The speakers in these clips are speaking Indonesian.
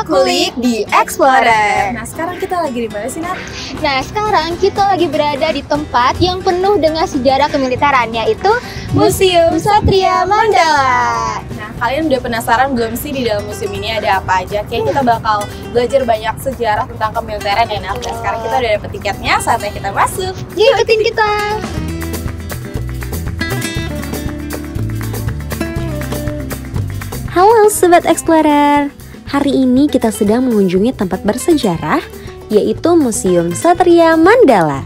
Kulik di Explorer. Nah, sekarang kita lagi di mana sih, Nat? Nah, sekarang kita lagi berada di tempat yang penuh dengan sejarah kemiliteran, yaitu Museum Satria Mandala. Nah, kalian udah penasaran belum sih di dalam museum ini ada apa aja? Kayak kita bakal belajar banyak sejarah tentang kemiliteran ya, Nat. Nah, sekarang kita udah dapet tiketnya, saatnya kita masuk. Yuk ikutin kita. Halo Sobat Explorer, hari ini kita sedang mengunjungi tempat bersejarah yaitu Museum Satria Mandala.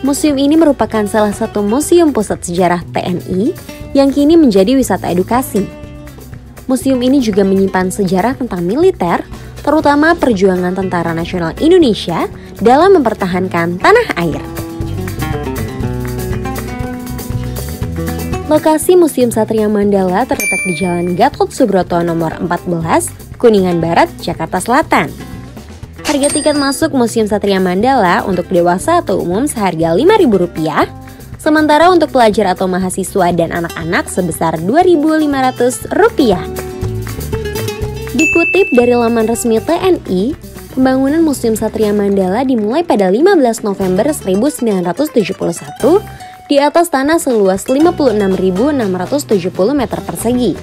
Museum ini merupakan salah satu museum pusat sejarah TNI yang kini menjadi wisata edukasi. Museum ini juga menyimpan sejarah tentang militer, terutama perjuangan Tentara Nasional Indonesia dalam mempertahankan tanah air. Lokasi Museum Satria Mandala terletak di Jalan Gatot Subroto nomor 14, Kuningan Barat, Jakarta Selatan. Harga tiket masuk Museum Satria Mandala untuk dewasa atau umum seharga Rp5.000, sementara untuk pelajar atau mahasiswa dan anak-anak sebesar Rp2.500. Dikutip dari laman resmi TNI, pembangunan Museum Satria Mandala dimulai pada 15 November 1971 di atas tanah seluas 56.670 meter persegi.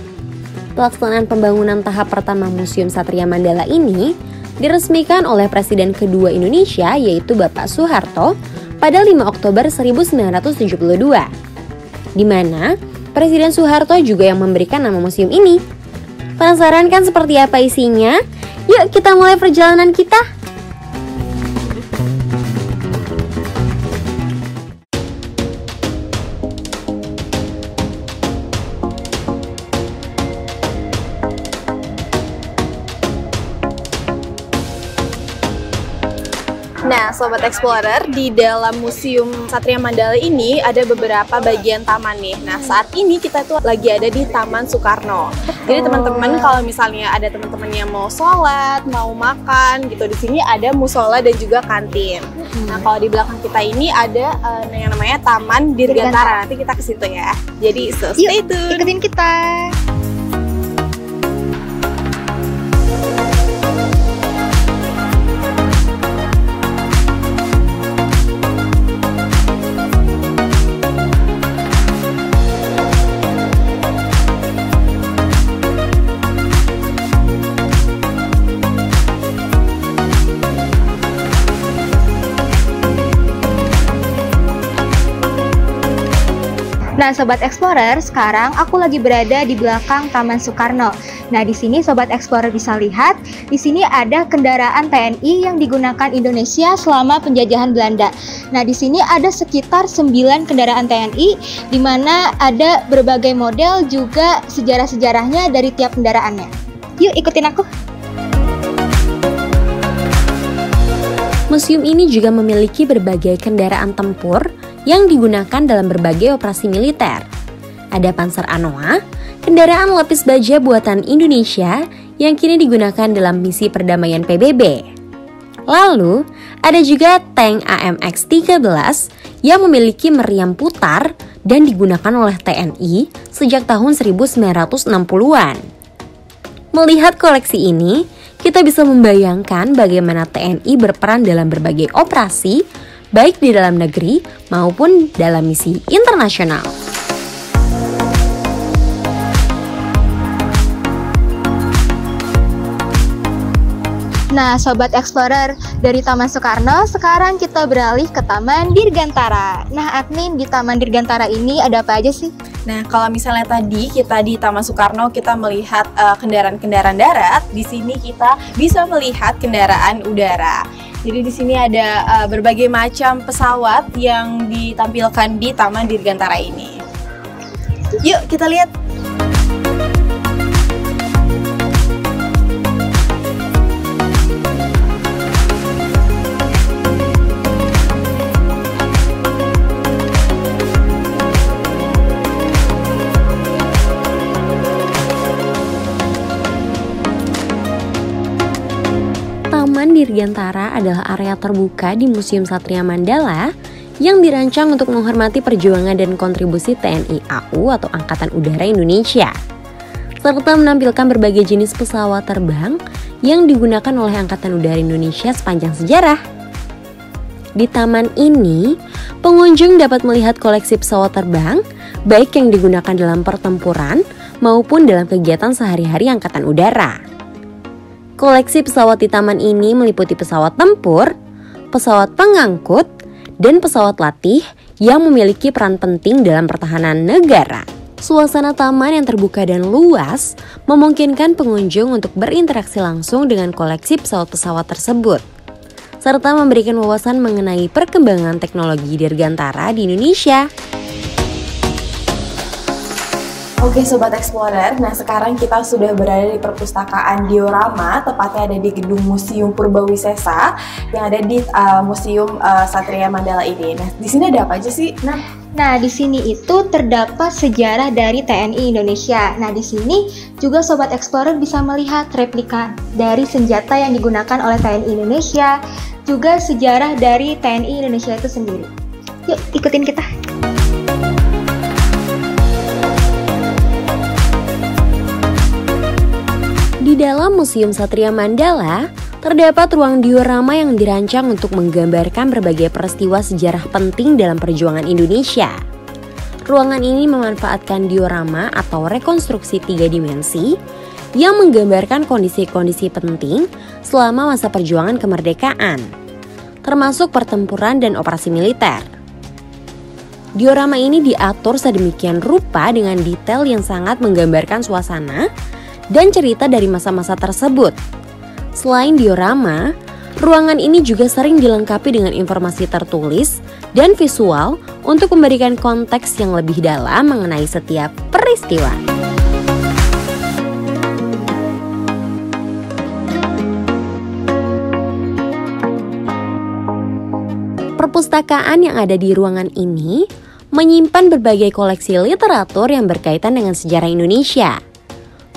Pelaksanaan pembangunan tahap pertama Museum Satria Mandala ini diresmikan oleh Presiden kedua Indonesia yaitu Bapak Soeharto pada 5 Oktober 1972. Di mana Presiden Soeharto juga yang memberikan nama museum ini. Penasaran kan seperti apa isinya? Yuk kita mulai perjalanan kita. Nah, Sobat Explorer, di dalam Museum Satria Mandala ini ada beberapa bagian taman nih. Nah, saat ini kita tuh lagi ada di Taman Soekarno. Jadi teman-teman kalau misalnya ada teman-teman yang mau sholat, mau makan gitu, di sini ada musola dan juga kantin. Nah, kalau di belakang kita ini ada yang namanya Taman Dirgantara. Nanti kita ke situ ya. Jadi stay tune. Ikutin kita. Nah, Sobat Explorer, sekarang aku lagi berada di belakang Taman Soekarno. Nah, di sini Sobat Explorer bisa lihat, di sini ada kendaraan TNI yang digunakan Indonesia selama penjajahan Belanda. Nah, di sini ada sekitar 9 kendaraan TNI, di mana ada berbagai model juga sejarah-sejarahnya dari tiap kendaraannya. Yuk, ikutin aku. Museum ini juga memiliki berbagai kendaraan tempur yang digunakan dalam berbagai operasi militer. Ada Panzer Anoa, kendaraan lapis baja buatan Indonesia yang kini digunakan dalam misi perdamaian PBB. Lalu, ada juga tank AMX-13 yang memiliki meriam putar dan digunakan oleh TNI sejak tahun 1960-an. Melihat koleksi ini, kita bisa membayangkan bagaimana TNI berperan dalam berbagai operasi baik di dalam negeri maupun dalam misi internasional. Nah, Sobat Explorer, dari Taman Soekarno, sekarang kita beralih ke Taman Dirgantara. Nah, admin, di Taman Dirgantara ini ada apa aja sih? Nah, kalau misalnya tadi kita di Taman Soekarno kita melihat kendaraan-kendaraan darat, di sini kita bisa melihat kendaraan udara. Jadi di sini ada berbagai macam pesawat yang ditampilkan di Taman Dirgantara ini. Yuk kita lihat. Taman Dirgantara adalah area terbuka di Museum Satria Mandala yang dirancang untuk menghormati perjuangan dan kontribusi TNI AU atau Angkatan Udara Indonesia. serta menampilkan berbagai jenis pesawat terbang yang digunakan oleh Angkatan Udara Indonesia sepanjang sejarah. Di taman ini, pengunjung dapat melihat koleksi pesawat terbang, baik yang digunakan dalam pertempuran maupun dalam kegiatan sehari-hari Angkatan Udara. Koleksi pesawat di taman ini meliputi pesawat tempur, pesawat pengangkut, dan pesawat latih yang memiliki peran penting dalam pertahanan negara. Suasana taman yang terbuka dan luas memungkinkan pengunjung untuk berinteraksi langsung dengan koleksi pesawat-pesawat tersebut, serta memberikan wawasan mengenai perkembangan teknologi dirgantara di Indonesia. Oke Sobat Explorer, nah sekarang kita sudah berada di perpustakaan Diorama, tepatnya ada di gedung Museum Purbawisesa yang ada di Museum Satria Mandala ini. Nah, di sini ada apa aja sih? Nah, di sini itu terdapat sejarah dari TNI Indonesia. Nah, di sini juga Sobat Explorer bisa melihat replika dari senjata yang digunakan oleh TNI Indonesia, juga sejarah dari TNI Indonesia itu sendiri. Yuk, ikutin kita. Di dalam Museum Satria Mandala, terdapat ruang diorama yang dirancang untuk menggambarkan berbagai peristiwa sejarah penting dalam perjuangan Indonesia. Ruangan ini memanfaatkan diorama atau rekonstruksi 3 dimensi yang menggambarkan kondisi-kondisi penting selama masa perjuangan kemerdekaan, termasuk pertempuran dan operasi militer. Diorama ini diatur sedemikian rupa dengan detail yang sangat menggambarkan suasana dan cerita dari masa-masa tersebut. Selain diorama, ruangan ini juga sering dilengkapi dengan informasi tertulis dan visual untuk memberikan konteks yang lebih dalam mengenai setiap peristiwa. Perpustakaan yang ada di ruangan ini menyimpan berbagai koleksi literatur yang berkaitan dengan sejarah Indonesia,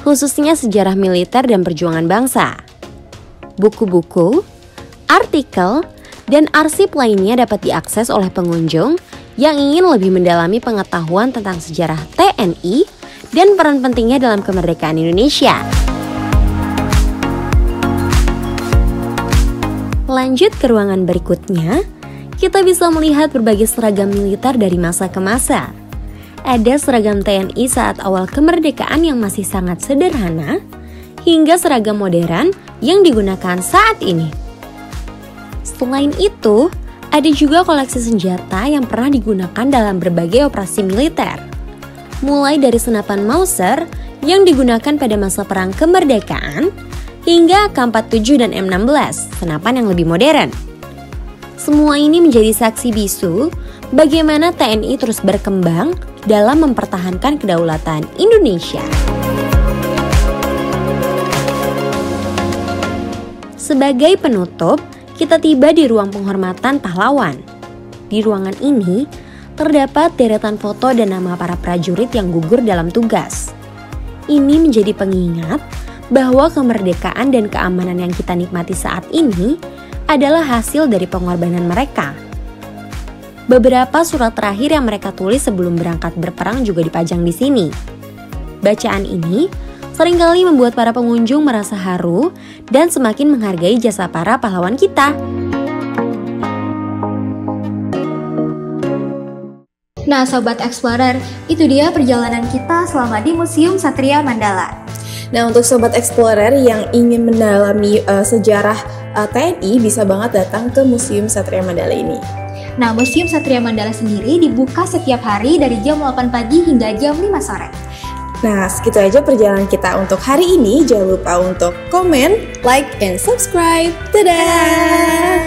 khususnya sejarah militer dan perjuangan bangsa. Buku-buku, artikel, dan arsip lainnya dapat diakses oleh pengunjung yang ingin lebih mendalami pengetahuan tentang sejarah TNI dan peran pentingnya dalam kemerdekaan Indonesia. Lanjut ke ruangan berikutnya, kita bisa melihat berbagai seragam militer dari masa ke masa. Ada seragam TNI saat awal kemerdekaan yang masih sangat sederhana, hingga seragam modern yang digunakan saat ini. Selain itu, ada juga koleksi senjata yang pernah digunakan dalam berbagai operasi militer. Mulai dari senapan Mauser yang digunakan pada masa perang kemerdekaan, hingga AK-47 dan M16, senapan yang lebih modern. Semua ini menjadi saksi bisu bagaimana TNI terus berkembang dalam mempertahankan kedaulatan Indonesia. Sebagai penutup, kita tiba di ruang penghormatan pahlawan. Di ruangan ini, terdapat deretan foto dan nama para prajurit yang gugur dalam tugas. Ini menjadi pengingat bahwa kemerdekaan dan keamanan yang kita nikmati saat ini adalah hasil dari pengorbanan mereka. Beberapa surat terakhir yang mereka tulis sebelum berangkat berperang juga dipajang di sini. Bacaan ini seringkali membuat para pengunjung merasa haru dan semakin menghargai jasa para pahlawan kita. Nah, Sobat Explorer, itu dia perjalanan kita selama di Museum Satria Mandala. Nah, untuk Sobat Explorer yang ingin mendalami sejarah TNI bisa banget datang ke Museum Satria Mandala ini. Nah, Museum Satria Mandala sendiri dibuka setiap hari dari jam 8 pagi hingga jam 5 sore. Nah, segitu aja perjalanan kita untuk hari ini. Jangan lupa untuk komen, like, and subscribe. Dadah!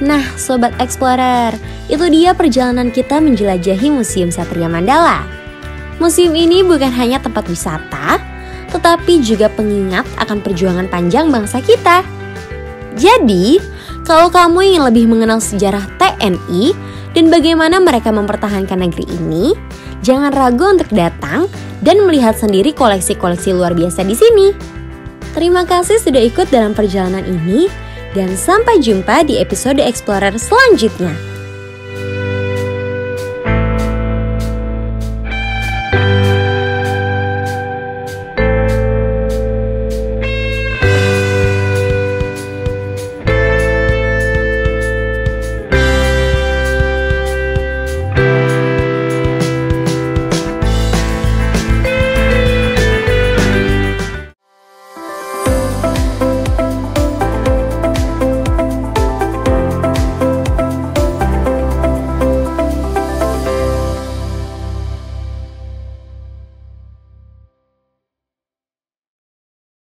Nah, Sobat Explorer, itu dia perjalanan kita menjelajahi Museum Satria Mandala. Museum ini bukan hanya tempat wisata, tetapi juga pengingat akan perjuangan panjang bangsa kita. Jadi, kalau kamu ingin lebih mengenal sejarah TNI dan bagaimana mereka mempertahankan negeri ini, jangan ragu untuk datang dan melihat sendiri koleksi-koleksi luar biasa di sini. Terima kasih sudah ikut dalam perjalanan ini, dan sampai jumpa di episode Explorer selanjutnya.